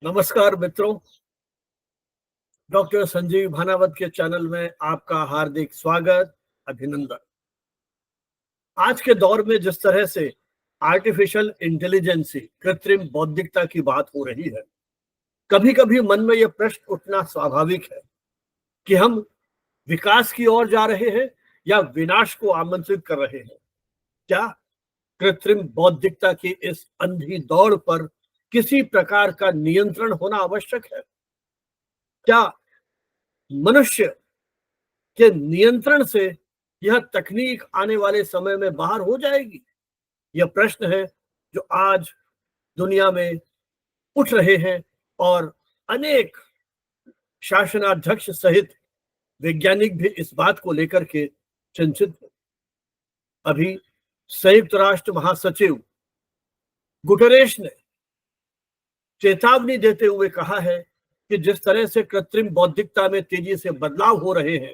नमस्कार मित्रों, डॉक्टर संजीव भानावत के चैनल में आपका हार्दिक स्वागत, अभिनंदन। आज के दौर में जिस तरह से आर्टिफिशियल इंटेलिजेंसी, कृत्रिम बौद्धिकता की बात हो रही है, कभी कभी मन में यह प्रश्न उठना स्वाभाविक है कि हम विकास की ओर जा रहे हैं या विनाश को आमंत्रित कर रहे हैं। क्या कृत्रिम बौद्धिकता की इस अंधी दौड़ पर किसी प्रकार का नियंत्रण होना आवश्यक है? क्या मनुष्य के नियंत्रण से यह तकनीक आने वाले समय में बाहर हो जाएगी? यह प्रश्न है जो आज दुनिया में उठ रहे हैं और अनेक शासनाध्यक्ष सहित वैज्ञानिक भी इस बात को लेकर के चिंतित हैं। अभी संयुक्त राष्ट्र महासचिव गुटरेश ने चेतावनी देते हुए कहा है कि जिस तरह से कृत्रिम बौद्धिकता में तेजी से बदलाव हो रहे हैं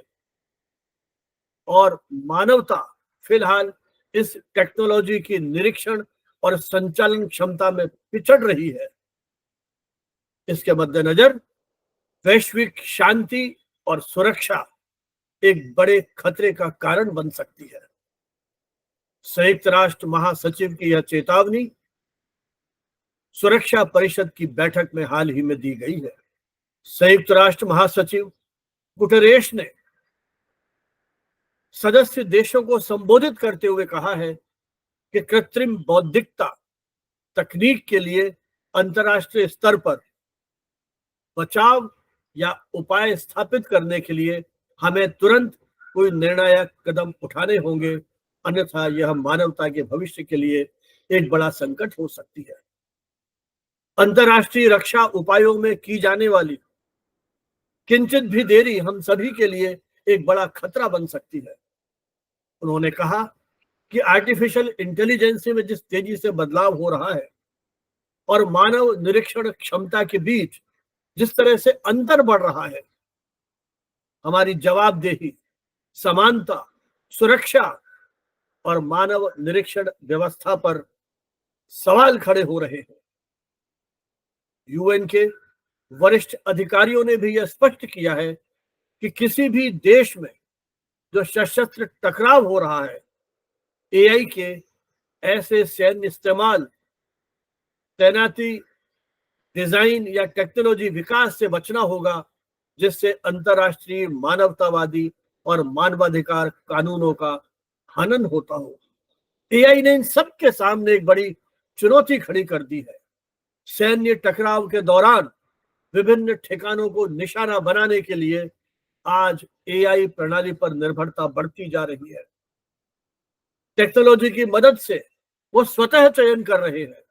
और मानवता फिलहाल इस टेक्नोलॉजी की निरीक्षण और संचालन क्षमता में पिछड़ रही है, इसके मद्देनजर वैश्विक शांति और सुरक्षा एक बड़े खतरे का कारण बन सकती है। संयुक्त राष्ट्र महासचिव की यह चेतावनी सुरक्षा परिषद की बैठक में हाल ही में दी गई है। संयुक्त राष्ट्र महासचिव गुटरेश ने सदस्य देशों को संबोधित करते हुए कहा है कि कृत्रिम बौद्धिकता तकनीक के लिए अंतर्राष्ट्रीय स्तर पर बचाव या उपाय स्थापित करने के लिए हमें तुरंत कोई निर्णायक कदम उठाने होंगे, अन्यथा यह मानवता के भविष्य के लिए एक बड़ा संकट हो सकती है। अंतर्राष्ट्रीय रक्षा उपायों में की जाने वाली किंचित भी देरी हम सभी के लिए एक बड़ा खतरा बन सकती है। उन्होंने कहा कि आर्टिफिशियल इंटेलिजेंस में जिस तेजी से बदलाव हो रहा है और मानव निरीक्षण क्षमता के बीच जिस तरह से अंतर बढ़ रहा है, हमारी जवाबदेही, समानता, सुरक्षा और मानव निरीक्षण व्यवस्था पर सवाल खड़े हो रहे हैं। यूएन के वरिष्ठ अधिकारियों ने भी यह स्पष्ट किया है कि किसी भी देश में जो सशस्त्र टकराव हो रहा है, एआई के ऐसे सैन्य इस्तेमाल, तैनाती, डिजाइन या टेक्नोलॉजी विकास से बचना होगा जिससे अंतर्राष्ट्रीय मानवतावादी और मानवाधिकार कानूनों का हनन होता हो। एआई ने इन सब के सामने एक बड़ी चुनौती खड़ी कर दी है। सैन्य टकराव के दौरान विभिन्न ठिकानों को निशाना बनाने के लिए आज एआई प्रणाली पर निर्भरता बढ़ती जा रही है। टेक्नोलॉजी की मदद से वो स्वतः चयन कर रहे हैं।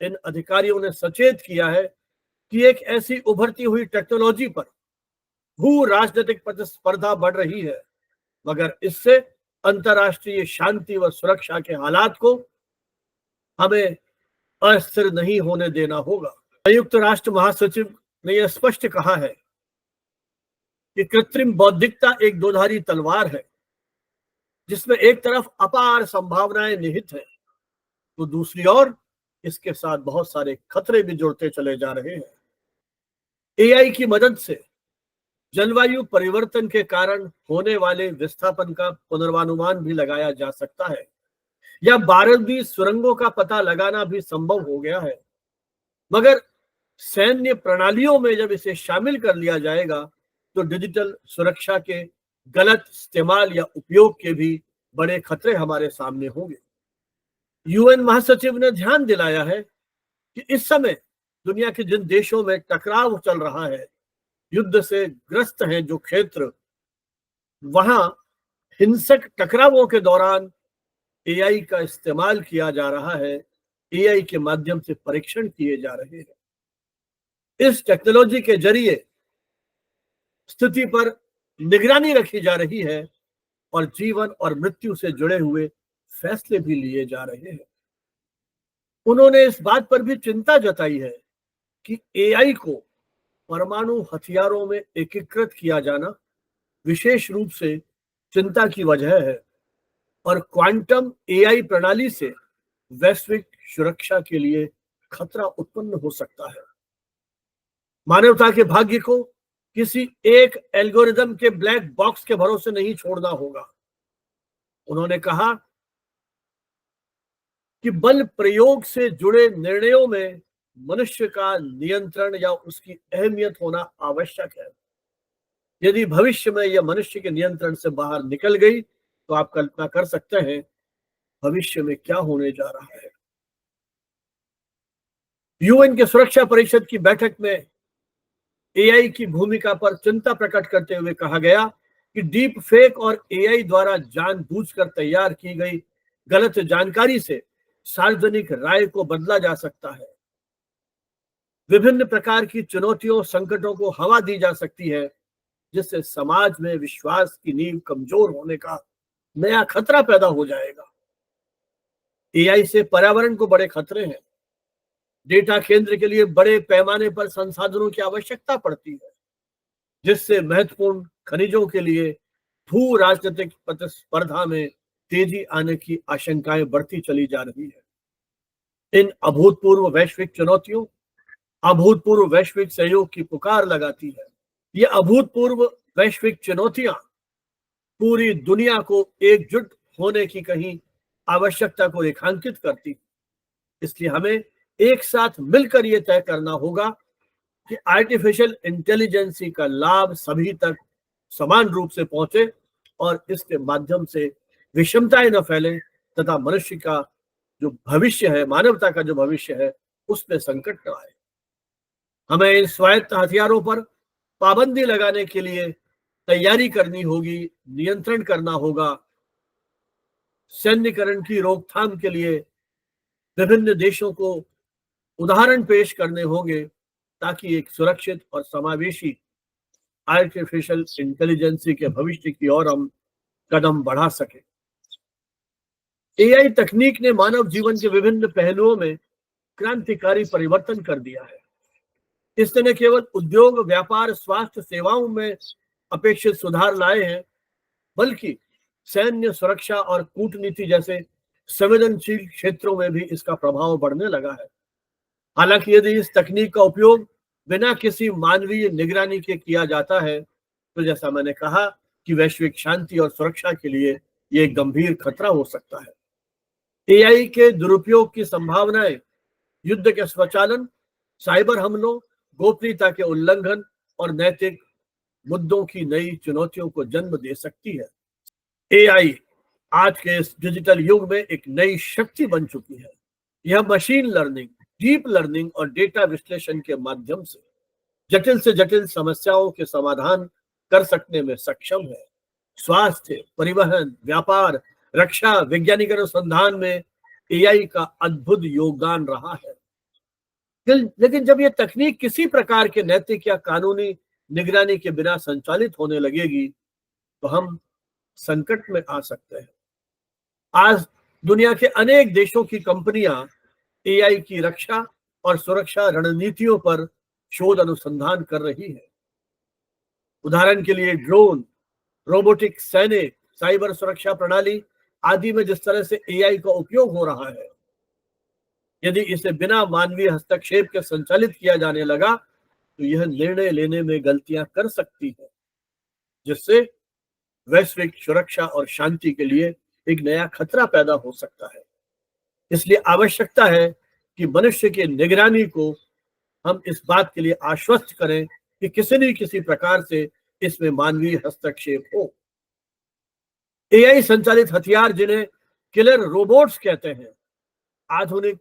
इन अधिकारियों ने सचेत किया है कि एक ऐसी उभरती हुई टेक्नोलॉजी पर भू राजनीतिक प्रतिस्पर्धा बढ़ रही है, मगर इससे अंतर्राष्ट्रीय शांति व सुरक्षा के हालात को हमें अस्थिर नहीं होने देना होगा। संयुक्त राष्ट्र महासचिव ने यह स्पष्ट कहा है कि कृत्रिम बौद्धिकता एक दोधारी तलवार है, जिसमें एक तरफ अपार संभावनाएं निहित है, तो दूसरी ओर इसके साथ बहुत सारे खतरे भी जुड़ते चले जा रहे हैं। एआई की मदद से जलवायु परिवर्तन के कारण होने वाले विस्थापन का पुनर्वानुमान भी लगाया जा सकता है, या बारूदी सुरंगों का पता लगाना भी संभव हो गया है। मगर सैन्य प्रणालियों में जब इसे शामिल कर लिया जाएगा तो डिजिटल सुरक्षा के गलत इस्तेमाल या उपयोग के भी बड़े खतरे हमारे सामने होंगे। यूएन महासचिव ने ध्यान दिलाया है कि इस समय दुनिया के जिन देशों में टकराव चल रहा है, युद्ध से ग्रस्त हैं जो क्षेत्र, वहां हिंसक टकरावों के दौरान एआई का इस्तेमाल किया जा रहा है। एआई के माध्यम से परीक्षण किए जा रहे हैं। इस टेक्नोलॉजी के जरिए स्थिति पर निगरानी रखी जा रही है और जीवन और मृत्यु से जुड़े हुए फैसले भी लिए जा रहे हैं। उन्होंने इस बात पर भी चिंता जताई है कि एआई को परमाणु हथियारों में एकीकृत किया जाना विशेष रूप से चिंता की वजह है और क्वांटम एआई प्रणाली से वैश्विक सुरक्षा के लिए खतरा उत्पन्न हो सकता है। मानवता के भाग्य को किसी एक एल्गोरिदम के ब्लैक बॉक्स के भरोसे नहीं छोड़ना होगा। उन्होंने कहा कि बल प्रयोग से जुड़े निर्णयों में मनुष्य का नियंत्रण या उसकी अहमियत होना आवश्यक है। यदि भविष्य में यह मनुष्य के नियंत्रण से बाहर निकल गई तो आप कल्पना कर सकते हैं भविष्य में क्या होने जा रहा है। यूएन के सुरक्षा परिषद की बैठक में एआई की भूमिका पर चिंता प्रकट करते हुए कहा गया कि डीप फेक और एआई द्वारा जानबूझकर तैयार की गई गलत जानकारी से सार्वजनिक राय को बदला जा सकता है। विभिन्न प्रकार की चुनौतियों संकटों को हवा दी जा सकती है जिससे समाज में विश्वास की नींव कमजोर होने का नया खतरा पैदा हो जाएगा। एआई से पर्यावरण को बड़े खतरे हैं। डेटा केंद्र के लिए बड़े पैमाने पर संसाधनों की आवश्यकता पड़ती है जिससे महत्वपूर्ण खनिजों के लिए भू राजनीतिक प्रतिस्पर्धा में तेजी आने की आशंकाएं बढ़ती चली जा रही है। इन अभूतपूर्व वैश्विक चुनौतियों अभूतपूर्व वैश्विक सहयोग की पुकार लगाती है। ये अभूतपूर्व वैश्विक चुनौतियां पूरी दुनिया को एकजुट होने की कहीं आवश्यकता को रेखांकित करती। इसलिए हमें एक साथ मिलकर यह तय करना होगा कि आर्टिफिशियल इंटेलिजेंसी का लाभ सभी तक समान रूप से पहुंचे और इसके माध्यम से विषमताएं न फैले तथा मनुष्य का जो भविष्य है, मानवता का जो भविष्य है, उसमें संकट न आए। हमें इन स्वायत्त हथियारों पर पाबंदी लगाने के लिए तैयारी करनी होगी, नियंत्रण करना होगा। सैन्यकरण की रोकथाम के लिए विभिन्न देशों को उदाहरण पेश करने होंगे ताकि एक सुरक्षित और समावेशी आर्टिफिशियल इंटेलिजेंसी के भविष्य की ओर हम कदम बढ़ा सके। एआई तकनीक ने मानव जीवन के विभिन्न पहलुओं में क्रांतिकारी परिवर्तन कर दिया है। इसने न केवल उद्योग, व्यापार, स्वास्थ्य सेवाओं में अपेक्षित सुधार लाए हैं बल्कि सैन्य सुरक्षा और कूटनीति जैसे संवेदनशील क्षेत्रों में भी इसका प्रभाव बढ़ने लगा है। हालांकि यदि इस तकनीक का उपयोग बिना किसी मानवीय निगरानी के किया जाता है तो जैसा मैंने कहा कि वैश्विक शांति और सुरक्षा के लिए ये एक गंभीर खतरा हो सकता है। एआई के दुरुपयोग की संभावनाएं युद्ध के स्वचालन, साइबर हमलों, गोपनीयता के उल्लंघन और नैतिक मुद्दों की नई चुनौतियों को जन्म दे सकती है। एआई आज के इस डिजिटल युग में एक नई शक्ति बन चुकी है। यह मशीन लर्निंग, डीप लर्निंग और डेटा विश्लेषण के माध्यम से जटिल समस्याओं के समाधान कर सकने में सक्षम है। स्वास्थ्य, परिवहन, व्यापार, रक्षा, वैज्ञानिक अनुसंधान में एआई का अद्भुत योगदान रहा है। लेकिन जब यह तकनीक किसी प्रकार के नैतिक या कानूनी निगरानी के बिना संचालित होने लगेगी तो हम संकट में आ सकते हैं। आज दुनिया के अनेक देशों की कंपनियां एआई की रक्षा और सुरक्षा रणनीतियों पर शोध अनुसंधान कर रही है। उदाहरण के लिए ड्रोन, रोबोटिक, सैनिक, साइबर सुरक्षा प्रणाली आदि में जिस तरह से एआई का उपयोग हो रहा है, यदि इसे बिना मानवीय हस्तक्षेप के संचालित किया जाने लगा तो यह निर्णय लेने में गलतियां कर सकती है जिससे वैश्विक सुरक्षा और शांति के लिए एक नया खतरा पैदा हो सकता है। इसलिए आवश्यकता है कि मनुष्य की निगरानी को हम इस बात के लिए आश्वस्त करें कि किसी न किसी प्रकार से इसमें मानवीय हस्तक्षेप हो। एआई संचालित हथियार, जिन्हें किलर रोबोट्स कहते हैं, आधुनिक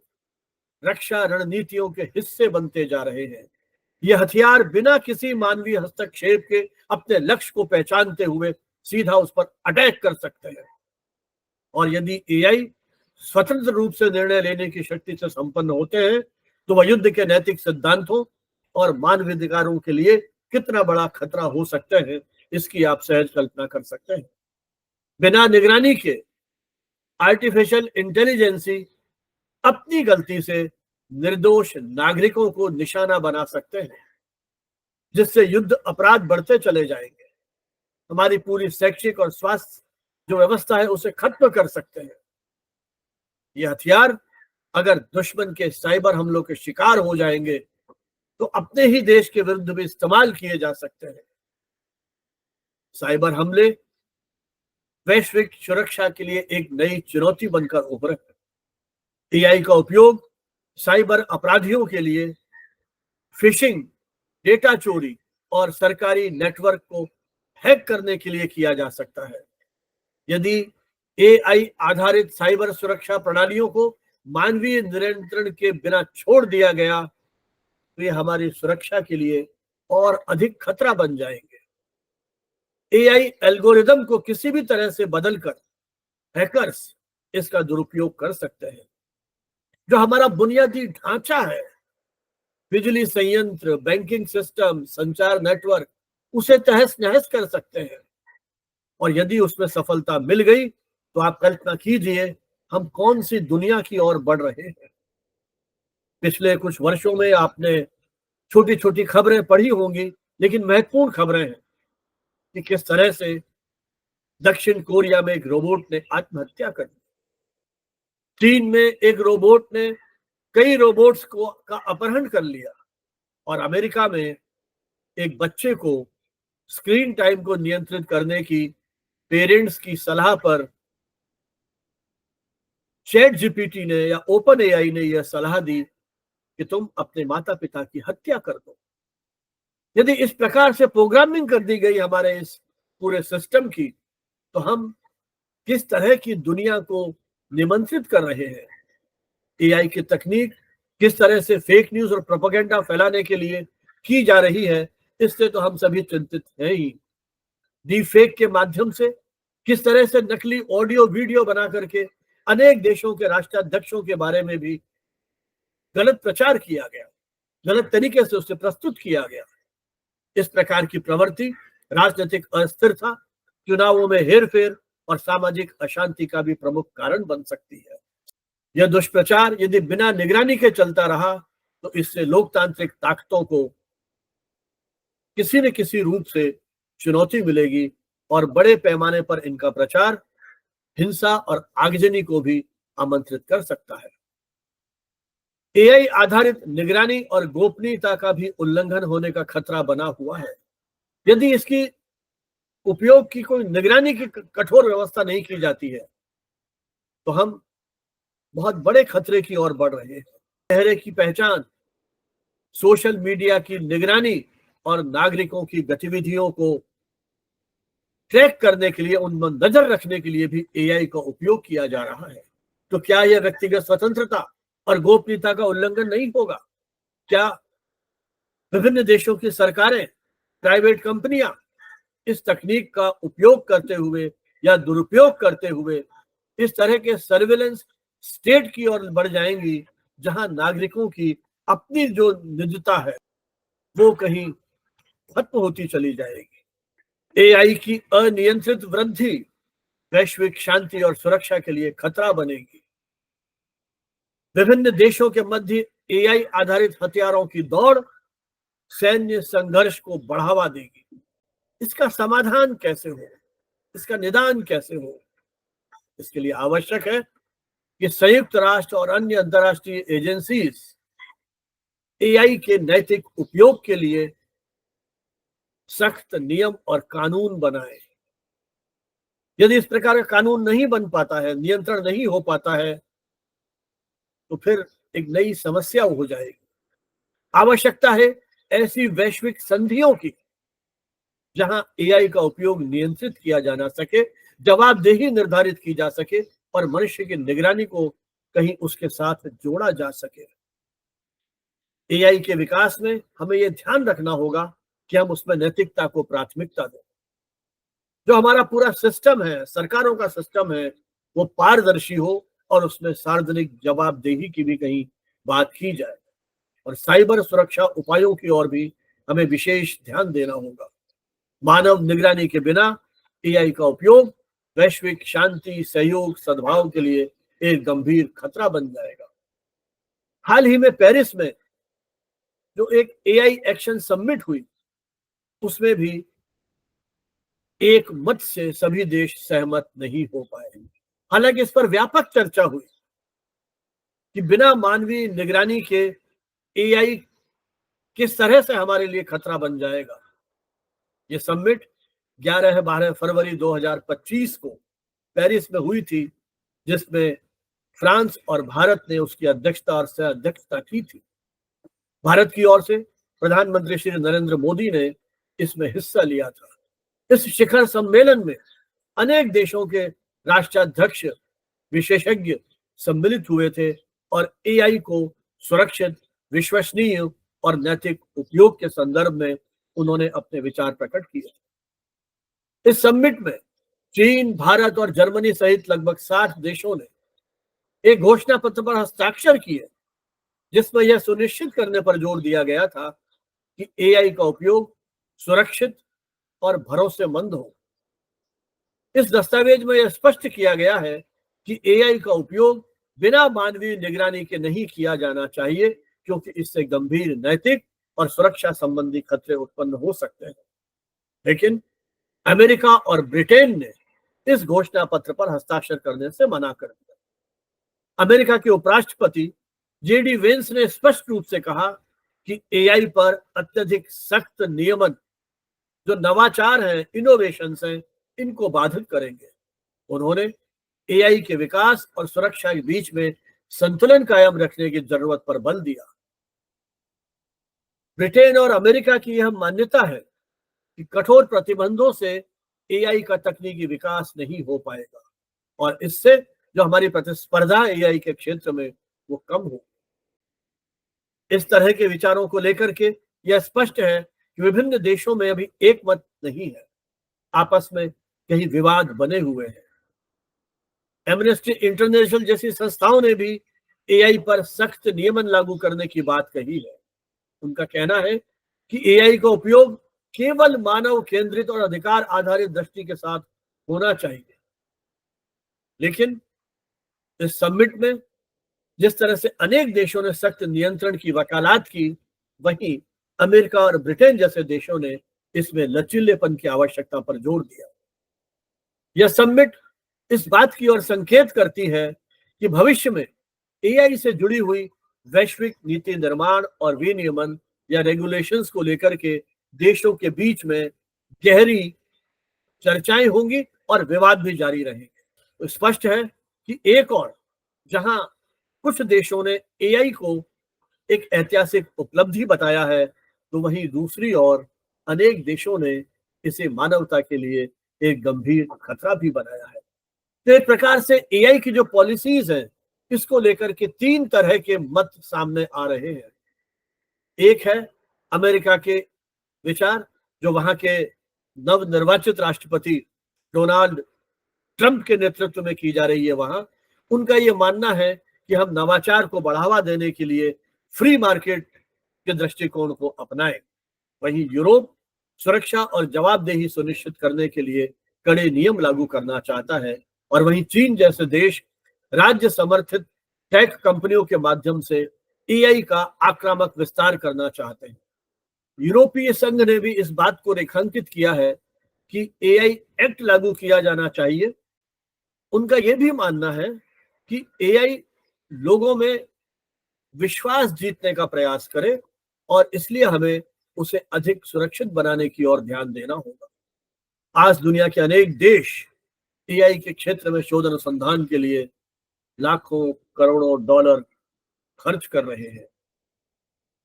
रक्षा रणनीतियों के हिस्से बनते जा रहे हैं। ये हथियार बिना किसी मानवीय हस्तक्षेप के अपने लक्ष्य को पहचानते हुए सीधा उस पर अटैक कर सकते हैं। और यदि एआई स्वतंत्र रूप से निर्णय लेने की शक्ति से संपन्न होते हैं तो वह युद्ध के नैतिक सिद्धांतों और मानवाधिकारों के लिए कितना बड़ा खतरा हो सकते हैं, इसकी आप सहज कल्पना कर सकते हैं। बिना निगरानी के आर्टिफिशियल इंटेलिजेंसी अपनी गलती से निर्दोष नागरिकों को निशाना बना सकते हैं जिससे युद्ध अपराध बढ़ते चले जाएंगे। हमारी पूरी शैक्षिक और स्वास्थ्य जो व्यवस्था है उसे खत्म कर सकते हैं। ये हथियार अगर दुश्मन के साइबर हमलों के शिकार हो जाएंगे तो अपने ही देश के विरुद्ध भी इस्तेमाल किए जा सकते हैं। साइबर हमले वैश्विक सुरक्षा के लिए एक नई चुनौती बनकर उभरे हैं। एआई का उपयोग साइबर अपराधियों के लिए फिशिंग, डेटा चोरी और सरकारी नेटवर्क को हैक करने के लिए किया जा सकता है। यदि एआई आधारित साइबर सुरक्षा प्रणालियों को मानवीय नियंत्रण के बिना छोड़ दिया गया तो ये हमारी सुरक्षा के लिए और अधिक खतरा बन जाएंगे। एआई एल्गोरिदम को किसी भी तरह से बदलकर हैकर्स इसका दुरुपयोग कर सकते हैं। जो हमारा बुनियादी ढांचा है, बिजली संयंत्र, बैंकिंग सिस्टम, संचार नेटवर्क, उसे तहस नहस कर सकते हैं। और यदि उसमें सफलता मिल गई तो आप कल्पना कीजिए हम कौन सी दुनिया की ओर बढ़ रहे हैं। पिछले कुछ वर्षों में आपने छोटी छोटी खबरें पढ़ी होंगी, लेकिन महत्वपूर्ण खबरें हैं कि किस तरह से दक्षिण कोरिया में एक रोबोट ने आत्महत्या कर ली। चीन में एक रोबोट ने कई रोबोट्स को का अपहरण कर लिया और अमेरिका में एक बच्चे को स्क्रीन टाइम को नियंत्रित करने की पेरेंट्स की सलाह पर चैट जीपीटी ने या ओपन एआई ने यह सलाह दी कि तुम अपने माता पिता की हत्या कर दो। यदि इस प्रकार से प्रोग्रामिंग कर दी गई हमारे इस पूरे सिस्टम की, तो हम किस तरह की दुनिया को निमंत्रित कर रहे हैं। एआई की तकनीक किस तरह से फेक न्यूज और प्रोपेगेंडा फैलाने के लिए की जा रही है, इससे तो हम सभी चिंतित हैं ही। डीप फेक के माध्यम से किस तरह से नकली ऑडियो वीडियो बना करके अनेक देशों के राष्ट्राध्यक्षों के बारे में भी गलत प्रचार किया गया, गलत तरीके से उसे प्रस्तुत किया गया। इस प्रकार की प्रवृत्ति राजनीतिक अस्थिरता, चुनावों में हेरफेर और सामाजिक अशांति का भी प्रमुख कारण बन सकती है। यह दुष्प्रचार यदि बिना निगरानी के चलता रहा तो इससे लोकतांत्रिक ताकतों को किसी न किसी रूप से चुनौती मिलेगी और बड़े पैमाने पर इनका प्रचार हिंसा और आगजनी को भी आमंत्रित कर सकता है। एआई आधारित निगरानी और गोपनीयता का भी उल्लंघन होने का खतरा बना हुआ है। यदि इसकी उपयोग की कोई निगरानी की कठोर व्यवस्था नहीं की जाती है तो हम बहुत बड़े खतरे की ओर बढ़ रहे हैं। चेहरे की पहचान, सोशल मीडिया की निगरानी और नागरिकों की गतिविधियों को ट्रैक करने के लिए, उन पर नजर रखने के लिए भी एआई का उपयोग किया जा रहा है। तो क्या यह व्यक्तिगत स्वतंत्रता और गोपनीयता का उल्लंघन नहीं होगा? क्या विभिन्न देशों की सरकारें, प्राइवेट कंपनियां इस तकनीक का उपयोग करते हुए या दुरुपयोग करते हुए इस तरह के सर्विलेंस स्टेट की ओर बढ़ जाएंगी जहां नागरिकों की अपनी जो निजता है वो कहीं खत्म होती चली जाएगी। एआई की अनियंत्रित वृद्धि वैश्विक शांति और सुरक्षा के लिए खतरा बनेगी। विभिन्न देशों के मध्य एआई आधारित हथियारों की दौड़ सैन्य संघर्ष को बढ़ावा देगी। इसका समाधान कैसे हो, इसका निदान कैसे हो, इसके लिए आवश्यक है कि संयुक्त राष्ट्र और अन्य अंतर्राष्ट्रीय एजेंसीज एआई के नैतिक उपयोग के लिए सख्त नियम और कानून बनाए। यदि इस प्रकार का कानून नहीं बन पाता है, नियंत्रण नहीं हो पाता है, तो फिर एक नई समस्या हो जाएगी। आवश्यकता है ऐसी वैश्विक संधियों की जहां एआई का उपयोग नियंत्रित किया जा ना सके, जवाबदेही निर्धारित की जा सके और मनुष्य की निगरानी को कहीं उसके साथ जोड़ा जा सके। एआई के विकास में हमें यह ध्यान रखना होगा कि हम उसमें नैतिकता को प्राथमिकता दें। जो हमारा पूरा सिस्टम है, सरकारों का सिस्टम है, वो पारदर्शी हो और उसमें सार्वजनिक जवाबदेही की भी कहीं बात की जाए। और साइबर सुरक्षा उपायों की ओर भी हमें विशेष ध्यान देना होगा। मानव निगरानी के बिना एआई का उपयोग वैश्विक शांति, सहयोग, सद्भाव के लिए एक गंभीर खतरा बन जाएगा। हाल ही में पेरिस में जो एक एआई एक्शन समिट हुई, उसमें भी एक मत से सभी देश सहमत नहीं हो पाए। हालांकि इस पर व्यापक चर्चा हुई कि बिना मानवीय निगरानी के एआई किस तरह से हमारे लिए खतरा बन जाएगा। ये समिट 11-12 फरवरी 2025 को पेरिस में हुई थी, जिसमें फ्रांस और भारत ने उसकी अध्यक्षता और सह अध्यक्षता की थी। भारत की ओर से प्रधानमंत्री श्री नरेंद्र मोदी ने इसमें हिस्सा लिया था। इस शिखर सम्मेलन में अनेक देशों के राष्ट्राध्यक्ष, विशेषज्ञ सम्मिलित हुए थे और एआई को सुरक्षित, विश्वसनीय और नैतिक उपयोग के संदर्भ में उन्होंने अपने विचार प्रकट किए। इस समिट में चीन, भारत और जर्मनी सहित लगभग 60 देशों ने एक घोषणा पत्र पर हस्ताक्षर किए, जिसमें यह सुनिश्चित करने पर जोर दिया गया था कि एआई का उपयोग सुरक्षित और भरोसेमंद हो। इस दस्तावेज में यह स्पष्ट किया गया है कि एआई का उपयोग बिना मानवीय निगरानी के नहीं किया जाना चाहिए, क्योंकि इससे गंभीर नैतिक और सुरक्षा संबंधी खतरे उत्पन्न हो सकते हैं। लेकिन अमेरिका और ब्रिटेन ने इस घोषणा पत्र पर हस्ताक्षर करने से मना कर दिया। अमेरिका के उपराष्ट्रपति जेडी वेंस ने स्पष्ट रूप से कहा कि एआई पर अत्यधिक सख्त नियमन, जो नवाचार हैं, इनोवेशंस हैं, इनको बाधित करेंगे। उन्होंने एआई के विकास और सुरक्षा के बीच में संतुलन कायम रखने की जरूरत पर बल दिया। ब्रिटेन और अमेरिका की यह मान्यता है कि कठोर प्रतिबंधों से एआई का तकनीकी विकास नहीं हो पाएगा और इससे जो हमारी प्रतिस्पर्धा एआई के क्षेत्र में वो कम हो। इस तरह के विचारों को लेकर के यह स्पष्ट है कि विभिन्न देशों में अभी एक मत नहीं है, आपस में कहीं विवाद बने हुए हैं। एमनेस्टी इंटरनेशनल जैसी संस्थाओं ने भी एआई पर सख्त नियमन लागू करने की बात कही है। उनका कहना है कि एआई का उपयोग केवल मानव केंद्रित और अधिकार आधारित दृष्टि के साथ होना चाहिए। लेकिन इस समिट में जिस तरह से अनेक देशों ने सख्त नियंत्रण की वकालत की, वहीं अमेरिका और ब्रिटेन जैसे देशों ने इसमें लचीलेपन की आवश्यकता पर जोर दिया। यह समिट इस बात की ओर संकेत करती है कि भविष्य में एआई से जुड़ी हुई वैश्विक नीति निर्माण और विनियमन या रेगुलेशंस को लेकर के देशों के बीच में गहरी चर्चाएं होंगी और विवाद भी जारी रहेंगे। तो स्पष्ट है कि एक और जहां कुछ देशों ने एआई को एक ऐतिहासिक उपलब्धि बताया है, तो वहीं दूसरी ओर अनेक देशों ने इसे मानवता के लिए एक गंभीर खतरा भी बनाया है। तो एक प्रकार से एआई की जो पॉलिसीज हैं, इसको लेकर के तीन तरह के मत सामने आ रहे हैं। एक है अमेरिका के विचार, जो वहां के नवनिर्वाचित राष्ट्रपति डोनाल्ड ट्रंप के नेतृत्व में की जा रही है। वहां उनका यह मानना है कि हम नवाचार को बढ़ावा देने के लिए फ्री मार्केट के दृष्टिकोण को अपनाएं। वहीं यूरोप सुरक्षा और जवाबदेही सुनिश्चित करने के लिए कड़े नियम लागू करना चाहता है और वहीं चीन जैसे देश राज्य समर्थित टेक कंपनियों के माध्यम से एआई का आक्रामक विस्तार करना चाहते हैं। यूरोपीय संघ ने भी इस बात को रेखांकित किया है कि एआई एक्ट लागू किया जाना चाहिए। उनका यह भी मानना है कि एआई लोगों में विश्वास जीतने का प्रयास करे और इसलिए हमें उसे अधिक सुरक्षित बनाने की ओर ध्यान देना होगा। आज दुनिया के अनेक देश एआई के क्षेत्र में शोध अनुसंधान के लिए लाखों करोड़ों डॉलर खर्च कर रहे हैं।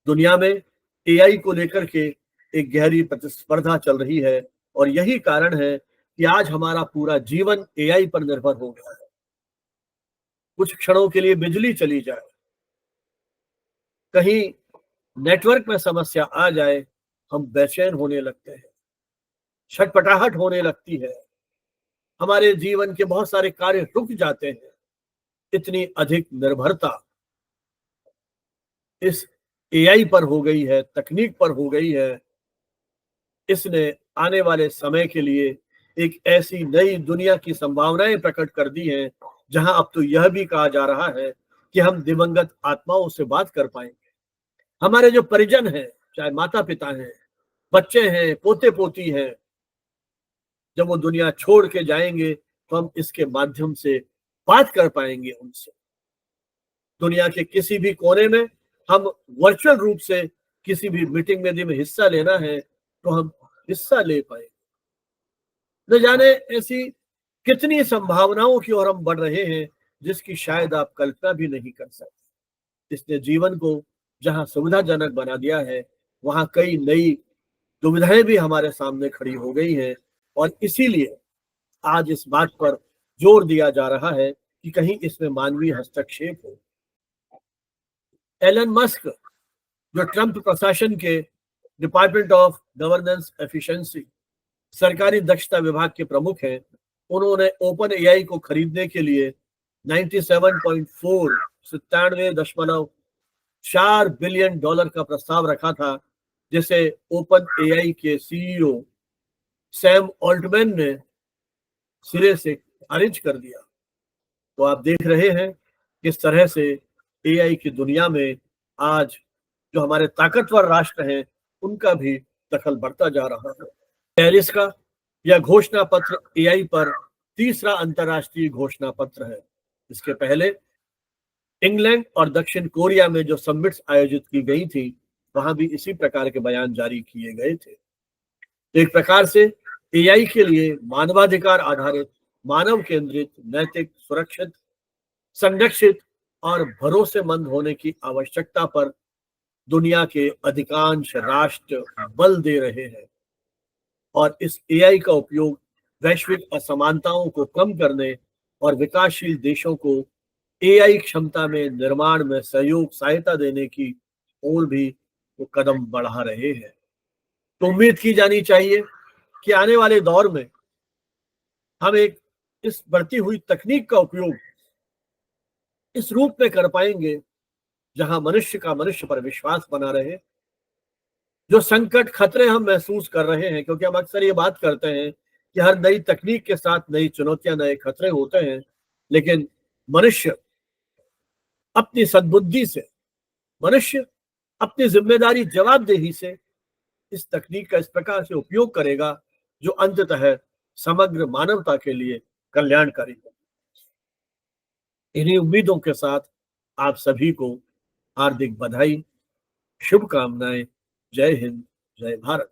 दुनिया में एआई को लेकर के एक गहरी प्रतिस्पर्धा चल रही है और यही कारण है कि आज हमारा पूरा जीवन एआई पर निर्भर हो गया है। कुछ क्षणों के लिए बिजली चली जाए, कहीं नेटवर्क में समस्या आ जाए, हम बेचैन होने लगते हैं, छटपटाहट होने लगती है, हमारे जीवन के बहुत सारे कार्य रुक जाते हैं। इतनी अधिक निर्भरता इस एआई पर हो गई है, तकनीक पर हो गई है। इसने आने वाले समय के लिए एक ऐसी नई दुनिया की संभावनाएं प्रकट कर दी हैं, जहां अब तो यह भी कहा जा रहा है कि हम दिवंगत आत्माओं से बात कर पाएंगे। हमारे जो परिजन हैं, चाहे माता पिता हैं, बच्चे हैं, पोते पोती हैं, जब वो दुनिया छोड़ के जाएंगे तो हम इसके माध्यम से बात कर पाएंगे उनसे। दुनिया के किसी भी कोने में हम वर्चुअल रूप से किसी भी मीटिंग में यदि हमें हिस्सा लेना है तो हम हिस्सा ले पाए। न जाने ऐसी कितनी संभावनाओं की ओर हम बढ़ रहे हैं जिसकी शायद आप कल्पना भी नहीं कर सकते। इसने जीवन को जहां सुविधाजनक बना दिया है, वहां कई नई दुविधाएं भी हमारे सामने खड़ी हो गई हैं। और इसीलिए आज इस बात पर जोर दिया जा रहा है कि कहीं इसमें मानवीय हस्तक्षेप हो। एलन मस्क, जो ट्रंप प्रशासन के डिपार्टमेंट ऑफ गवर्नेंस एफिशिएंसी सरकारी दक्षता विभाग के प्रमुख हैं, उन्होंने ओपन एआई को खरीदने के लिए 97.4 बिलियन डॉलर का प्रस्ताव रखा था, जिसे ओपन एआई के सीईओ सैम ऑल्टमैन ने सिरे से खारिज कर दिया। तो आप देख रहे हैं किस तरह से एआई की दुनिया में आज जो हमारे ताकतवर राष्ट्र हैं उनका भी दखल बढ़ता जा रहा है। पेरिस का यह घोषणा पत्र एआई पर तीसरा अंतर्राष्ट्रीय घोषणा पत्र है। इसके पहले इंग्लैंड और दक्षिण कोरिया में जो समिट्स आयोजित की गई थी, वहां भी इसी प्रकार के बयान जारी किए गए थे। एक प्रकार से एआई के लिए मानवाधिकार आधारित, मानव केंद्रित, नैतिक, सुरक्षित, संरक्षित और भरोसेमंद होने की आवश्यकता पर दुनिया के अधिकांश राष्ट्र बल दे रहे हैं। और इस एआई का उपयोग वैश्विक असमानताओं को कम करने और विकासशील देशों को एआई क्षमता में निर्माण में सहयोग सहायता देने की ओर भी वो कदम बढ़ा रहे हैं। तो उम्मीद की जानी चाहिए कि आने वाले दौर में हम एक इस बढ़ती हुई तकनीक का उपयोग इस रूप में कर पाएंगे जहां मनुष्य का मनुष्य पर विश्वास बना रहे। जो संकट खतरे हम महसूस कर रहे हैं, क्योंकि हम अक्सर ये बात करते हैं कि हर नई तकनीक के साथ नई चुनौतियां, नए खतरे होते हैं, लेकिन मनुष्य अपनी सद्बुद्धि से, मनुष्य अपनी जिम्मेदारी जवाबदेही से इस तकनीक का इस प्रकार से उपयोग करेगा जो अंततः समग्र मानवता के लिए कल्याणकारी हो। इन्हीं उम्मीदों के साथ आप सभी को हार्दिक बधाई, शुभकामनाएं। जय हिंद, जय भारत।